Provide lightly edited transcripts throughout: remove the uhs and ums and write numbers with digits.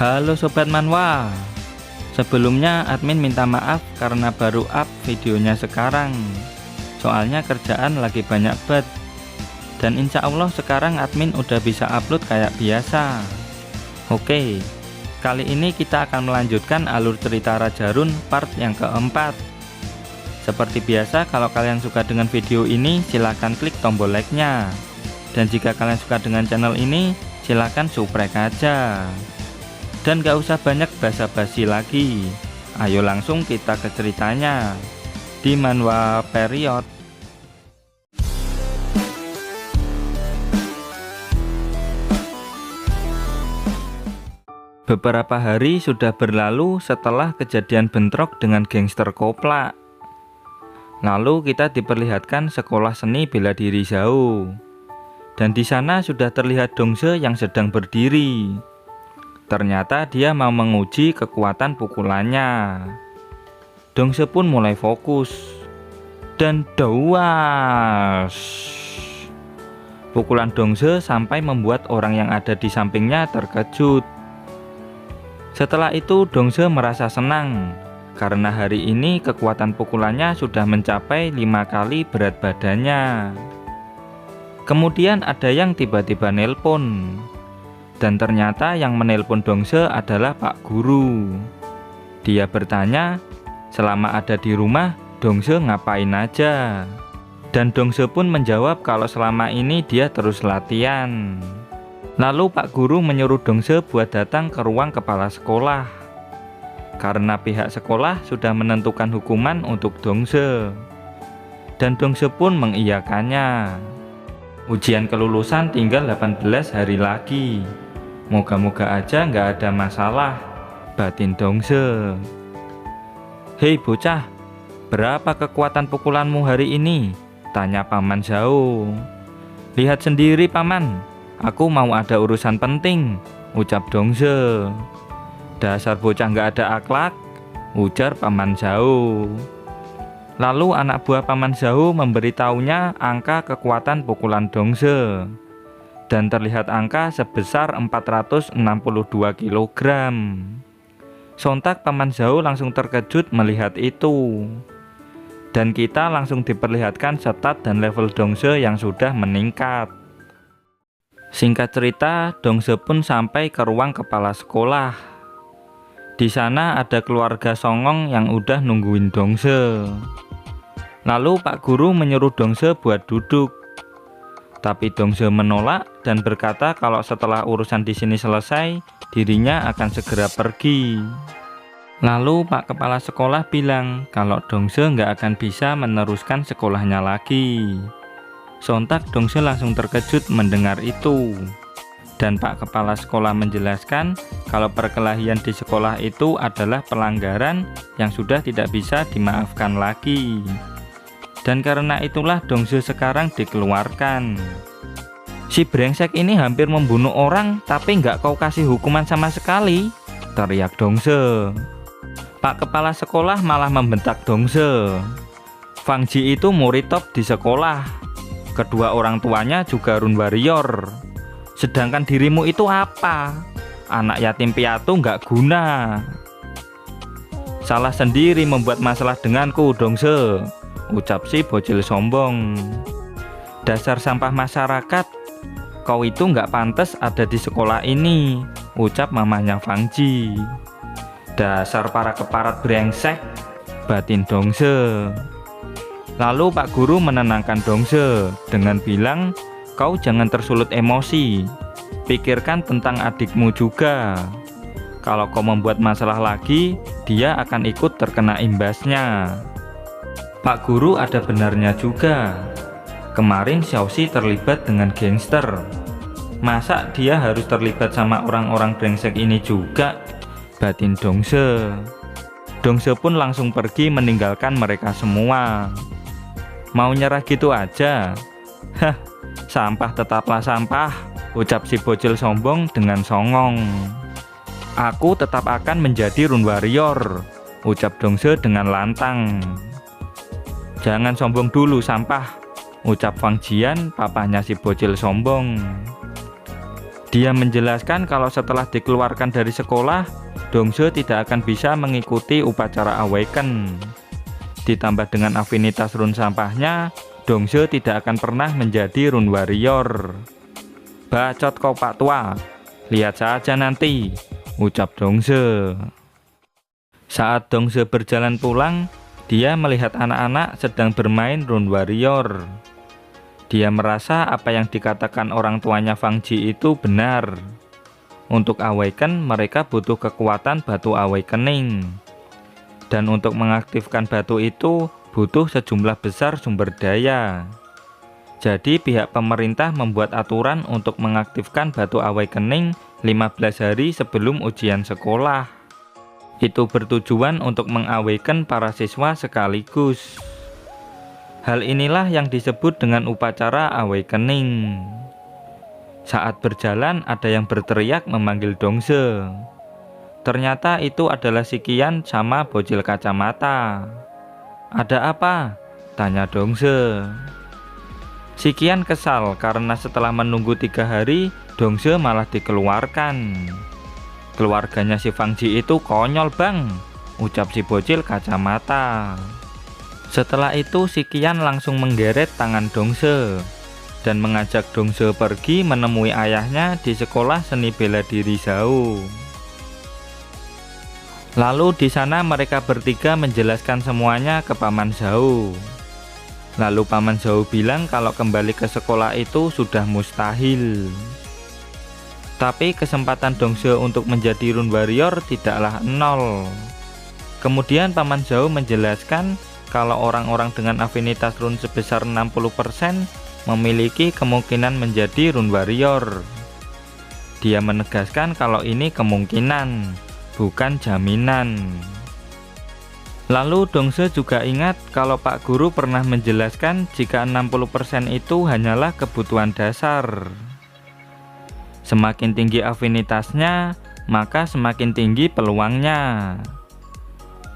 Halo Sobat Manhwa, sebelumnya admin minta maaf karena baru up videonya sekarang. Soalnya kerjaan lagi banyak banget. Dan insya Allah sekarang admin udah bisa upload kayak biasa. Oke, kali ini kita akan melanjutkan alur cerita Raja Rune part yang keempat. Seperti biasa, kalau kalian suka dengan video ini silahkan klik tombol like-nya. Dan jika kalian suka dengan channel ini, silahkan subscribe aja. Dan gak usah banyak basa-basi lagi, ayo langsung kita ke ceritanya di Manhwa Period. Beberapa hari sudah berlalu setelah kejadian bentrok dengan gangster Koplak. Lalu kita diperlihatkan sekolah seni bela diri Zhao. Dan di sana sudah terlihat Dongse yang sedang berdiri. Ternyata dia mau menguji kekuatan pukulannya. Dongse pun mulai fokus. Dan dawas. Pukulan Dongse sampai membuat orang yang ada di sampingnya terkejut. Setelah itu Dongse merasa senang karena hari ini kekuatan pukulannya sudah mencapai 5 kali berat badannya. Kemudian ada yang tiba-tiba nelpon. Dan ternyata yang menelpon Dongse adalah Pak Guru. Dia bertanya, selama ada di rumah, Dongse ngapain aja? Dan Dongse pun menjawab kalau selama ini dia terus latihan. Lalu Pak Guru menyuruh Dongse buat datang ke ruang kepala sekolah. Karena pihak sekolah sudah menentukan hukuman untuk Dongse. Dan Dongse pun mengiyakannya. Ujian kelulusan tinggal 18 hari lagi. Moga-moga aja nggak ada masalah, batin Dongse. Hei bocah, berapa kekuatan pukulanmu hari ini? Tanya Paman Zhao. Lihat sendiri Paman, aku mau ada urusan penting, ucap Dongse. Dasar bocah nggak ada akhlak, ujar Paman Zhao. Lalu anak buah Paman Zhao memberitahunya angka kekuatan pukulan Dongse. Dan terlihat angka sebesar 462 kg. Sontak Paman Zhao langsung terkejut melihat itu. Dan kita langsung diperlihatkan stat dan level Dongse yang sudah meningkat. Singkat cerita, Dongse pun sampai ke ruang kepala sekolah. Di sana ada keluarga Songong yang udah nungguin Dongse. Lalu Pak Guru menyuruh Dongse buat duduk. Tapi Dongse menolak dan berkata kalau setelah urusan di sini selesai, dirinya akan segera pergi. Lalu Pak Kepala Sekolah bilang kalau Dongse nggak akan bisa meneruskan sekolahnya lagi. Sontak Dongse langsung terkejut mendengar itu. Dan Pak Kepala Sekolah menjelaskan kalau perkelahian di sekolah itu adalah pelanggaran yang sudah tidak bisa dimaafkan lagi. Dan karena itulah Dongse sekarang dikeluarkan. Si brengsek ini hampir membunuh orang tapi nggak kau kasih hukuman sama sekali, teriak Dongse. Pak Kepala Sekolah malah membentak Dongse. Fang Ji itu murid top di sekolah. Kedua orang tuanya juga Rune Warrior. Sedangkan dirimu itu apa? Anak yatim piatu nggak guna. Salah sendiri membuat masalah denganku Dongse, ucap si bocil sombong. Dasar sampah masyarakat, kau itu nggak pantas ada di sekolah ini, ucap mamanya Fang Ji. Dasar para keparat brengsek, batin Dongse. Lalu Pak Guru menenangkan Dongse dengan bilang, kau jangan tersulut emosi, pikirkan tentang adikmu juga. Kalau kau membuat masalah lagi, dia akan ikut terkena imbasnya. Pak Guru ada benarnya juga. Kemarin Xiaoxi terlibat dengan gangster. Masa dia harus terlibat sama orang-orang brengsek ini juga? Batin Dongse. Dongse pun langsung pergi meninggalkan mereka semua. Mau nyerah gitu aja? Hah, sampah tetaplah sampah, ucap si bocil sombong dengan songong. Aku tetap akan menjadi Rune Warrior, ucap Dongse dengan lantang. Jangan sombong dulu sampah, ucap Fang Jian, papahnya si bocil sombong. Dia menjelaskan kalau setelah dikeluarkan dari sekolah, Dongse tidak akan bisa mengikuti upacara awaken. Ditambah dengan afinitas rune sampahnya, Dongse tidak akan pernah menjadi rune warrior. Bacot kau Pak Tua, lihat saja nanti, ucap Dongse. Saat Dongse berjalan pulang, dia melihat anak-anak sedang bermain rune warrior. Dia merasa apa yang dikatakan orang tuanya Fang Ji itu benar. Untuk awaken mereka butuh kekuatan batu awakening. Dan untuk mengaktifkan batu itu butuh sejumlah besar sumber daya. Jadi pihak pemerintah membuat aturan untuk mengaktifkan batu awakening 15 hari sebelum ujian sekolah. Itu bertujuan untuk mengawaken para siswa sekaligus. Hal inilah yang disebut dengan upacara awakening. Saat berjalan ada yang berteriak memanggil Dongse. Ternyata itu adalah si Qian sama bocil kacamata. Ada apa? Tanya Dongse. Si Qian kesal karena setelah menunggu 3 hari, Dongse malah dikeluarkan. Keluarganya si Fang Ji itu konyol bang, ucap si bocil kacamata. Setelah itu si Qian langsung menggeret tangan Dongse dan mengajak Dongse pergi menemui ayahnya di sekolah seni bela diri Zhao. Lalu di sana mereka bertiga menjelaskan semuanya ke Paman Zhao. Lalu Paman Zhao bilang kalau kembali ke sekolah itu sudah mustahil. Tapi kesempatan Dongse untuk menjadi rune warrior tidaklah nol. Kemudian Paman Zhao menjelaskan kalau orang-orang dengan afinitas rune sebesar 60% memiliki kemungkinan menjadi rune warrior. Dia menegaskan kalau ini kemungkinan, bukan jaminan. Lalu Dongse juga ingat kalau Pak Guru pernah menjelaskan jika 60% itu hanyalah kebutuhan dasar. Semakin tinggi afinitasnya, maka semakin tinggi peluangnya.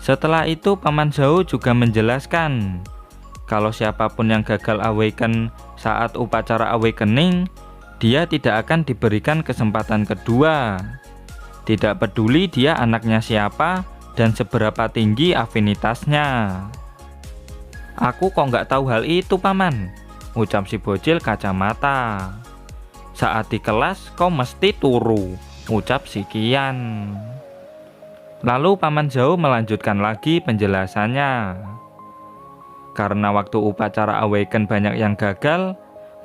Setelah itu Paman Zhao juga menjelaskan kalau siapapun yang gagal awaken saat upacara awakening, dia tidak akan diberikan kesempatan kedua. Tidak peduli dia anaknya siapa dan seberapa tinggi afinitasnya. Aku kok nggak tahu hal itu Paman, ucap si bocil kacamata. Saat di kelas kau mesti turu, ucap si Qian. Lalu Paman Zhao melanjutkan lagi penjelasannya. Karena waktu upacara awaken banyak yang gagal,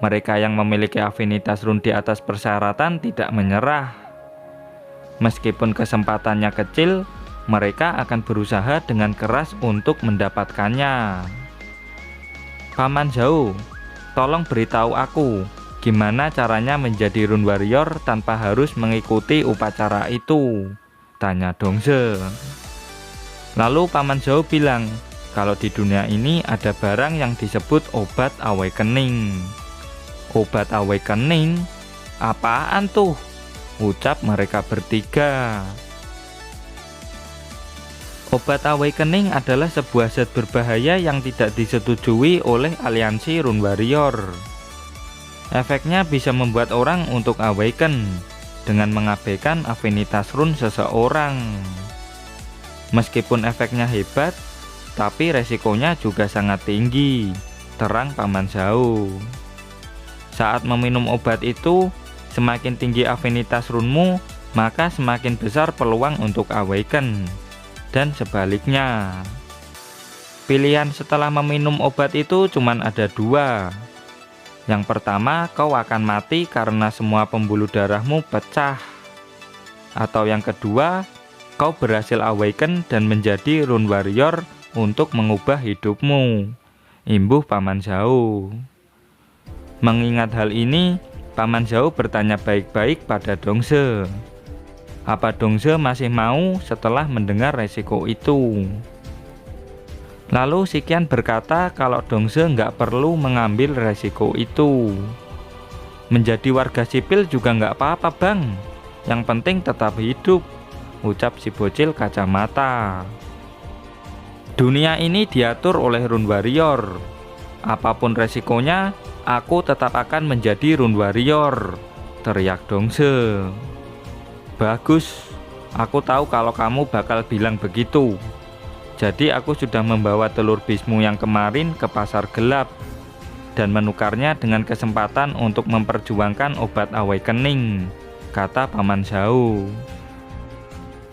mereka yang memiliki afinitas rune di atas persyaratan tidak menyerah. Meskipun kesempatannya kecil, mereka akan berusaha dengan keras untuk mendapatkannya. Paman Zhao, tolong beritahu aku gimana caranya menjadi rune warrior tanpa harus mengikuti upacara itu, tanya Dongse. Lalu Paman Zhao bilang kalau di dunia ini ada barang yang disebut obat awakening. Obat awakening? Apaan tuh? Ucap mereka bertiga. Obat awakening adalah sebuah zat berbahaya yang tidak disetujui oleh aliansi rune warrior. Efeknya bisa membuat orang untuk awaken dengan mengabaikan afinitas rune seseorang. Meskipun efeknya hebat, tapi resikonya juga sangat tinggi, terang Paman Zhao. Saat meminum obat itu, semakin tinggi afinitas runemu, maka semakin besar peluang untuk awaken, dan sebaliknya. Pilihan setelah meminum obat itu cuma ada dua. Yang pertama, kau akan mati karena semua pembuluh darahmu pecah. Atau yang kedua, kau berhasil awaken dan menjadi rune warrior untuk mengubah hidupmu, imbuh Paman Zhao. Mengingat hal ini, Paman Zhao bertanya baik-baik pada Dongse. Apa Dongse masih mau setelah mendengar resiko itu? Lalu si Qian berkata kalau Dongse nggak perlu mengambil resiko itu. Menjadi warga sipil juga nggak apa-apa bang, yang penting tetap hidup, ucap si bocil kacamata. Dunia ini diatur oleh rune warrior. Apapun resikonya, aku tetap akan menjadi rune warrior, teriak Dongse. Bagus, aku tahu kalau kamu bakal bilang begitu. Jadi aku sudah membawa telur bismu yang kemarin ke pasar gelap dan menukarnya dengan kesempatan untuk memperjuangkan obat awakening, kata Paman Zhao.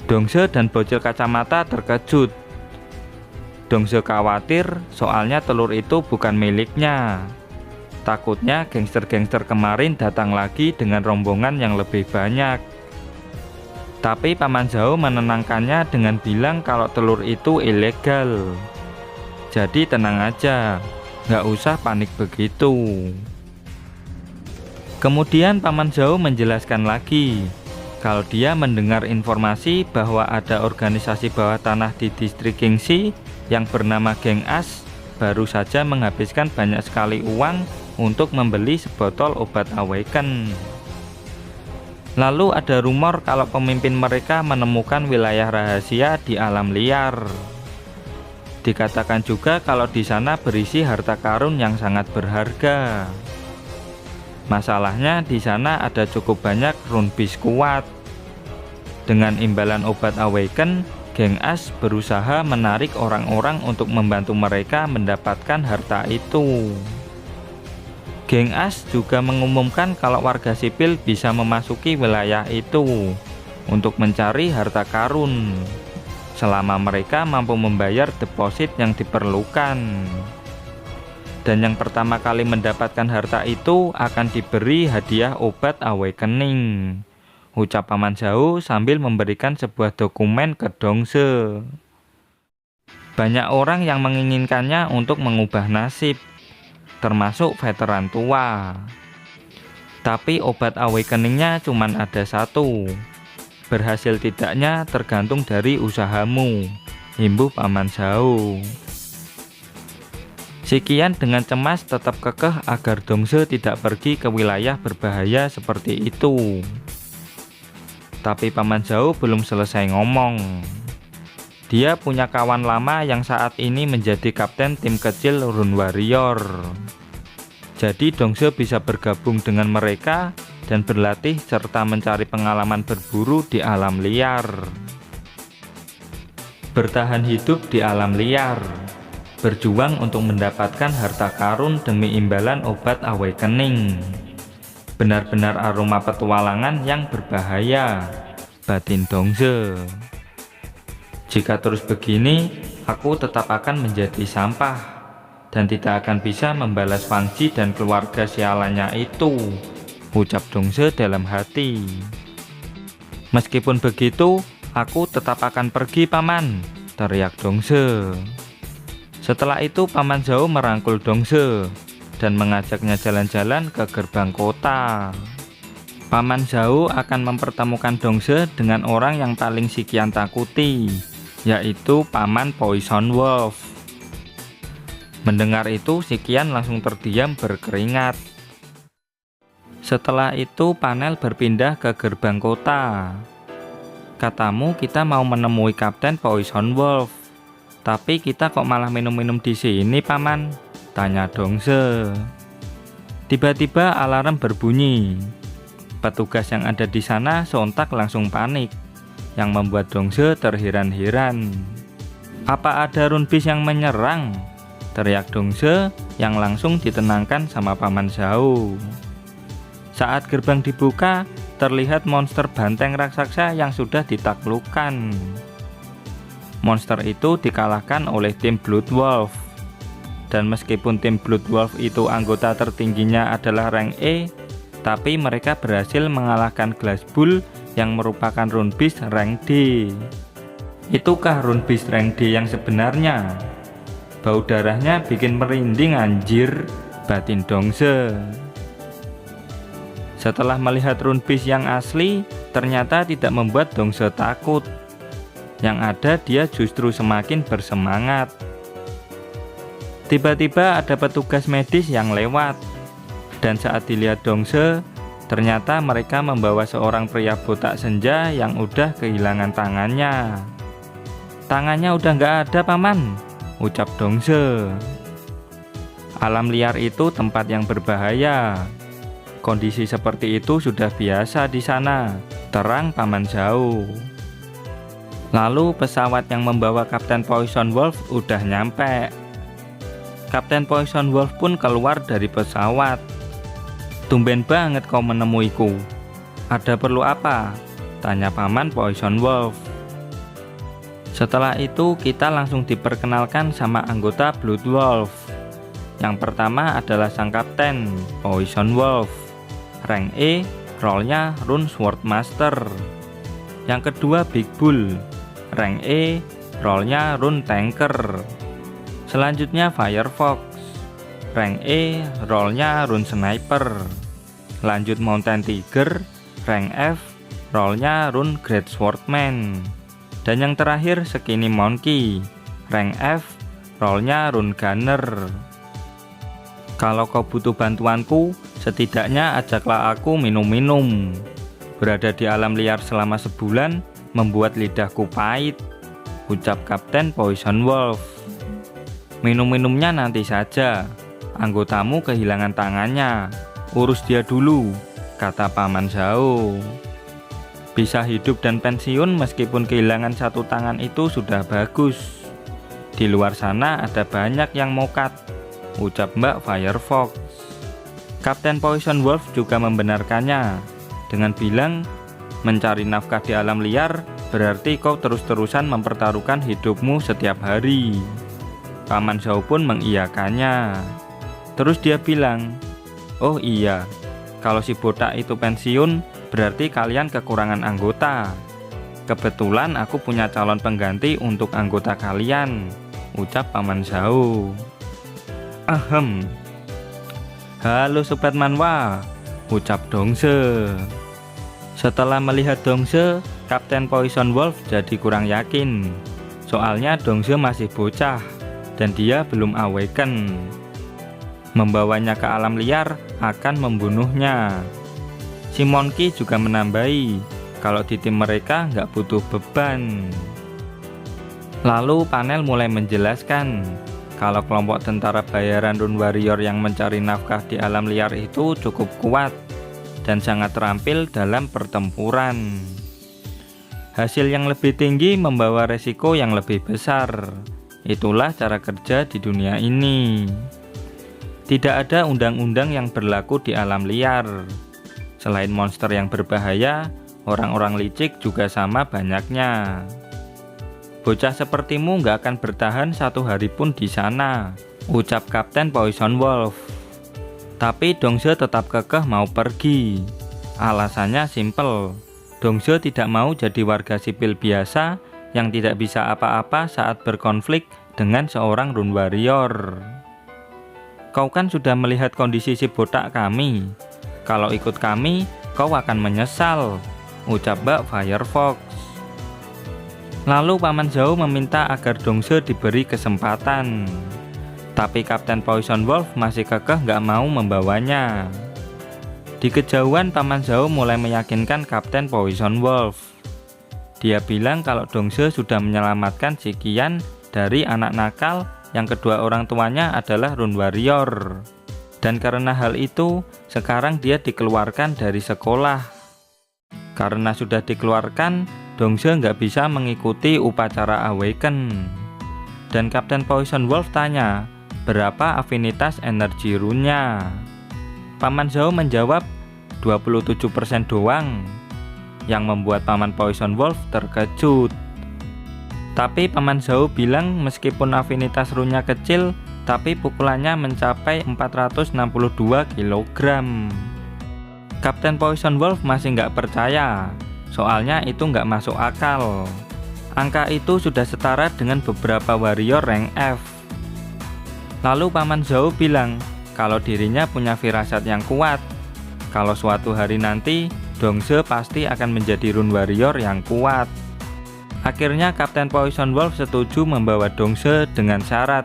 Dongse dan bocil kacamata terkejut. Dongse khawatir soalnya telur itu bukan miliknya. Takutnya gangster-gangster kemarin datang lagi dengan rombongan yang lebih banyak. Tapi Paman Zhao menenangkannya dengan bilang kalau telur itu ilegal. Jadi tenang aja, nggak usah panik begitu. Kemudian Paman Zhao menjelaskan lagi kalau dia mendengar informasi bahwa ada organisasi bawah tanah di distrik Qingxi yang bernama Geng As baru saja menghabiskan banyak sekali uang untuk membeli sebotol obat Awaken. Lalu ada rumor kalau pemimpin mereka menemukan wilayah rahasia di alam liar. Dikatakan juga kalau di sana berisi harta karun yang sangat berharga. Masalahnya di sana ada cukup banyak rune beast kuat. Dengan imbalan obat Awaken, Geng As berusaha menarik orang-orang untuk membantu mereka mendapatkan harta itu. Geng As juga mengumumkan kalau warga sipil bisa memasuki wilayah itu untuk mencari harta karun selama mereka mampu membayar deposit yang diperlukan. Dan yang pertama kali mendapatkan harta itu akan diberi hadiah obat awakening, ucap Paman Zhao sambil memberikan sebuah dokumen ke Dongse. Banyak orang yang menginginkannya untuk mengubah nasib, termasuk veteran tua. Tapi obat awakeningnya cuma ada satu. Berhasil tidaknya tergantung dari usahamu, imbuh Paman Zhao. Si Qian dengan cemas tetap kekeh agar Dongse tidak pergi ke wilayah berbahaya seperti itu. Tapi Paman Zhao belum selesai ngomong. Dia punya kawan lama yang saat ini menjadi kapten tim kecil Rune Warrior. Jadi Dongse bisa bergabung dengan mereka dan berlatih serta mencari pengalaman berburu di alam liar. Bertahan hidup di alam liar, berjuang untuk mendapatkan harta karun demi imbalan obat awakening. Benar-benar aroma petualangan yang berbahaya, batin Dongse. Jika terus begini, aku tetap akan menjadi sampah dan tidak akan bisa membalas Wang Ji dan keluarga sialannya itu, ucap Dongse dalam hati. Meskipun begitu, aku tetap akan pergi Paman, teriak Dongse. Setelah itu Paman Zhao merangkul Dongse dan mengajaknya jalan-jalan ke gerbang kota. Paman Zhao akan mempertemukan Dongse dengan orang yang paling si Qian takuti, yaitu Paman Poison Wolf. Mendengar itu si Qian langsung terdiam berkeringat. Setelah itu panel berpindah ke gerbang kota. Katamu kita mau menemui Kapten Poison Wolf, tapi kita kok malah minum-minum di sini Paman? Tanya Dongse. Tiba-tiba alarm berbunyi. Petugas yang ada di sana sontak langsung panik, yang membuat Dongse terheran-heran. Apa ada rune beast yang menyerang? Teriak Dongse yang langsung ditenangkan sama Paman Zhao. Saat gerbang dibuka, terlihat monster banteng raksasa yang sudah ditaklukkan. Monster itu dikalahkan oleh tim Blood Wolf. Dan meskipun tim Blood Wolf itu anggota tertingginya adalah rank E, tapi mereka berhasil mengalahkan Glass Bull yang merupakan rune beast rank D. Itukah rune beast rank D yang sebenarnya? Bau darahnya bikin merinding anjir, batin Dongse. Setelah melihat rune beast yang asli, ternyata tidak membuat Dongse takut. Yang ada dia justru semakin bersemangat. Tiba-tiba ada petugas medis yang lewat, dan saat dilihat Dongse, ternyata mereka membawa seorang pria botak senja yang udah kehilangan tangannya. Tangannya udah nggak ada Paman, ucap Dongse. Alam liar itu tempat yang berbahaya. Kondisi seperti itu sudah biasa di sana, terang Paman Zhao. Lalu pesawat yang membawa Kapten Poison Wolf udah nyampe. Kapten Poison Wolf pun keluar dari pesawat. "Tumben banget kau menemuiku. Ada perlu apa?" tanya Paman Poison Wolf. Setelah itu kita langsung diperkenalkan sama anggota Blood Wolf. Yang pertama adalah sang Kapten Poison Wolf, rank E, role-nya Rune Swordmaster. Yang kedua Big Bull, rank E, role-nya Rune Tanker. Selanjutnya Firefox, rank E, role-nya Rune Sniper. Lanjut Mountain Tiger, rank F, role-nya Rune Great Swordman. Dan yang terakhir Skinny Monkey, rank F, role-nya Rune Gunner. Kalau kau butuh bantuanku, setidaknya ajaklah aku minum-minum. Berada di alam liar selama sebulan membuat lidahku pahit, ucap Kapten Poison Wolf. Minum-minumnya nanti saja, anggotamu kehilangan tangannya, urus dia dulu, kata Paman Zhao. Bisa hidup dan pensiun meskipun kehilangan satu tangan itu sudah bagus. Di luar sana ada banyak yang mokat, ucap Mbak Firefox. Kapten Poison Wolf juga membenarkannya dengan bilang, mencari nafkah di alam liar berarti kau terus-terusan mempertaruhkan hidupmu setiap hari. Paman Zhao pun mengiyakannya. Terus dia bilang, "Oh iya, kalau si botak itu pensiun berarti kalian kekurangan anggota. Kebetulan aku punya calon pengganti untuk anggota kalian," ucap Paman Zhao. "Ahem. Halo Sobat Manhwa," ucap Dongse. Setelah melihat Dongse, Kapten Poison Wolf jadi kurang yakin. Soalnya Dongse masih bocah dan dia belum awaken. Membawanya ke alam liar akan membunuhnya. Si Monkey juga menambahi kalau di tim mereka nggak butuh beban. Lalu panel mulai menjelaskan kalau kelompok tentara bayaran Rune Warrior yang mencari nafkah di alam liar itu cukup kuat dan sangat terampil dalam pertempuran. Hasil yang lebih tinggi membawa resiko yang lebih besar. Itulah cara kerja di dunia ini. Tidak ada undang-undang yang berlaku di alam liar. Selain monster yang berbahaya, orang-orang licik juga sama banyaknya. Bocah sepertimu nggak akan bertahan satu hari pun di sana, ucap Kapten Poison Wolf. Tapi Dongse tetap kekeh mau pergi. Alasannya simpel. Dongse tidak mau jadi warga sipil biasa yang tidak bisa apa-apa saat berkonflik dengan seorang Rune Warrior. "Kau kan sudah melihat kondisi si botak kami. Kalau ikut kami, kau akan menyesal," ucap Mbak Firefox. Lalu Paman Zhao meminta agar Dongse diberi kesempatan. Tapi Kapten Poison Wolf masih kekeh nggak mau membawanya. Di kejauhan Paman Zhao mulai meyakinkan Kapten Poison Wolf. Dia bilang kalau Dongse sudah menyelamatkan si Qian dari anak nakal yang kedua orang tuanya adalah Rune Warrior. Dan karena hal itu, sekarang dia dikeluarkan dari sekolah. Karena sudah dikeluarkan, Dongse nggak bisa mengikuti upacara Awaken. Dan Kapten Poison Wolf tanya, berapa afinitas energi rune-nya? Paman Zhao menjawab 27% doang, yang membuat Paman Poison Wolf terkejut. Tapi Paman Zhao bilang meskipun afinitas rune-nya kecil, tapi pukulannya mencapai 462 kg. Kapten Poison Wolf masih nggak percaya, soalnya itu nggak masuk akal. Angka itu sudah setara dengan beberapa warrior rank F. Lalu Paman Zhao bilang kalau dirinya punya firasat yang kuat. Kalau suatu hari nanti, Dongse pasti akan menjadi Rune Warrior yang kuat. Akhirnya Kapten Poison Wolf setuju membawa Dongse dengan syarat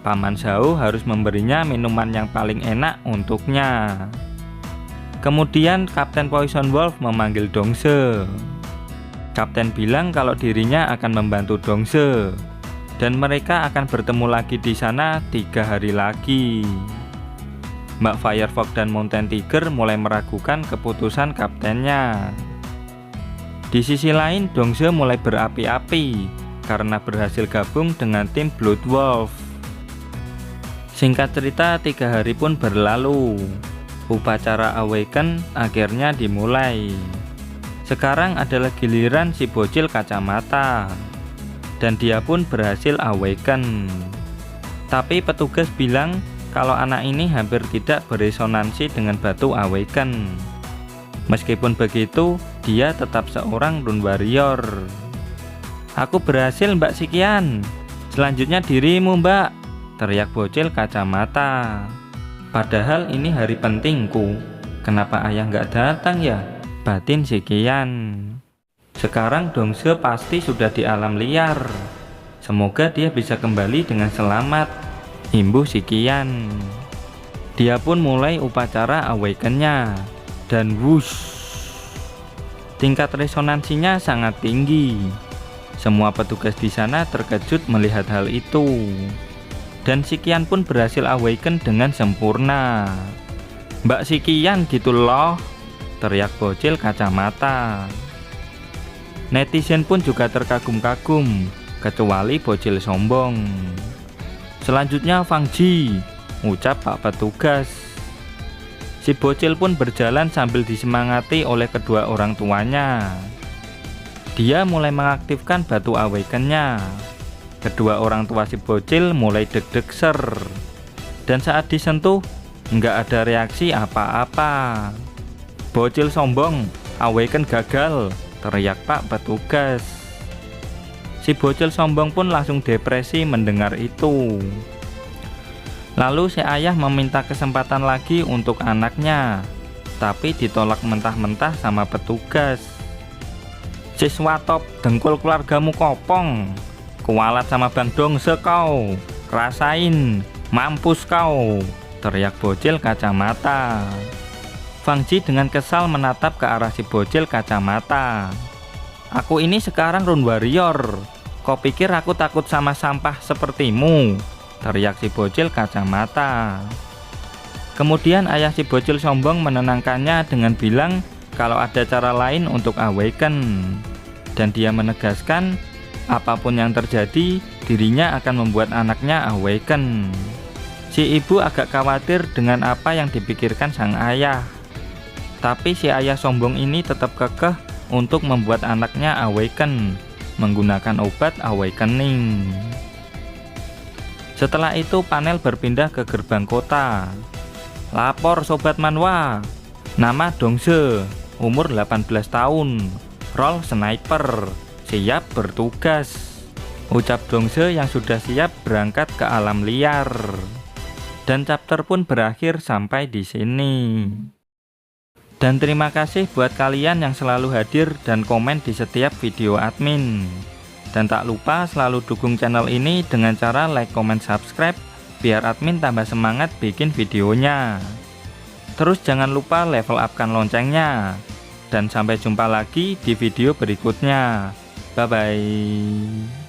Paman Zhao harus memberinya minuman yang paling enak untuknya. Kemudian Kapten Poison Wolf memanggil Dongse. Kapten bilang kalau dirinya akan membantu Dongse dan mereka akan bertemu lagi di sana 3 hari lagi. Mbak Firefox dan Mountain Tiger mulai meragukan keputusan kaptennya. Di sisi lain, Dongse mulai berapi-api karena berhasil gabung dengan tim Blood Wolf. Singkat cerita, 3 hari pun berlalu. Upacara Awaken akhirnya dimulai. Sekarang adalah giliran si bocil kacamata, dan dia pun berhasil Awaken. Tapi petugas bilang kalau anak ini hampir tidak beresonansi dengan batu Awaken. Meskipun begitu, dia tetap seorang Rune Warrior. "Aku berhasil, Mbak Sikian. Selanjutnya dirimu, Mbak," teriak bocil kacamata. "Padahal ini hari pentingku. Kenapa ayah nggak datang ya?" batin Sikian. Sekarang Dongse pasti sudah di alam liar. Semoga dia bisa kembali dengan selamat, imbuh Sikian. Dia pun mulai upacara Awaken-nya. Dan wush, tingkat resonansinya sangat tinggi. Semua petugas di sana terkejut melihat hal itu. Dan Sikian pun berhasil Awaken dengan sempurna. "Mbak Sikian gitu loh," teriak bocil kacamata. Netizen pun juga terkagum-kagum, kecuali bocil sombong. "Selanjutnya Fang Ji," ucap Pak Petugas. Si bocil pun berjalan sambil disemangati oleh kedua orang tuanya. Dia mulai mengaktifkan batu Awaken-nya. Kedua orang tua si bocil mulai deg-deg ser. Dan saat disentuh, nggak ada reaksi apa-apa. "Bocil sombong, Awaken gagal," teriak Pak Petugas. Si bocil sombong pun langsung depresi mendengar itu. Lalu si ayah meminta kesempatan lagi untuk anaknya, tapi ditolak mentah-mentah sama petugas. "Siswa top, dengkul keluargamu kopong. Kualat sama Bang Dongse kau. Rasain, mampus kau," teriak bocil kacamata. Fang Ji dengan kesal menatap ke arah si bocil kacamata. "Aku ini sekarang Rune Warrior. Kau pikir aku takut sama sampah sepertimu?" teriak si bocil kacamata. Kemudian ayah si bocil sombong menenangkannya dengan bilang kalau ada cara lain untuk Awaken. Dan dia menegaskan apapun yang terjadi, dirinya akan membuat anaknya Awaken. Si ibu agak khawatir dengan apa yang dipikirkan sang ayah. Tapi si ayah sombong ini tetap kekeh untuk membuat anaknya Awaken menggunakan obat Awakening. Setelah itu panel berpindah ke gerbang kota. "Lapor Sobat Manhwa. Nama Dongse, umur 18 tahun, role sniper, siap bertugas," ucap Dongse yang sudah siap berangkat ke alam liar. Dan chapter pun berakhir sampai di sini. Dan terima kasih buat kalian yang selalu hadir dan komen di setiap video admin. Dan tak lupa selalu dukung channel ini dengan cara like, comment, subscribe, biar admin tambah semangat bikin videonya. Terus jangan lupa level upkan loncengnya. Dan sampai jumpa lagi di video berikutnya. Bye-bye.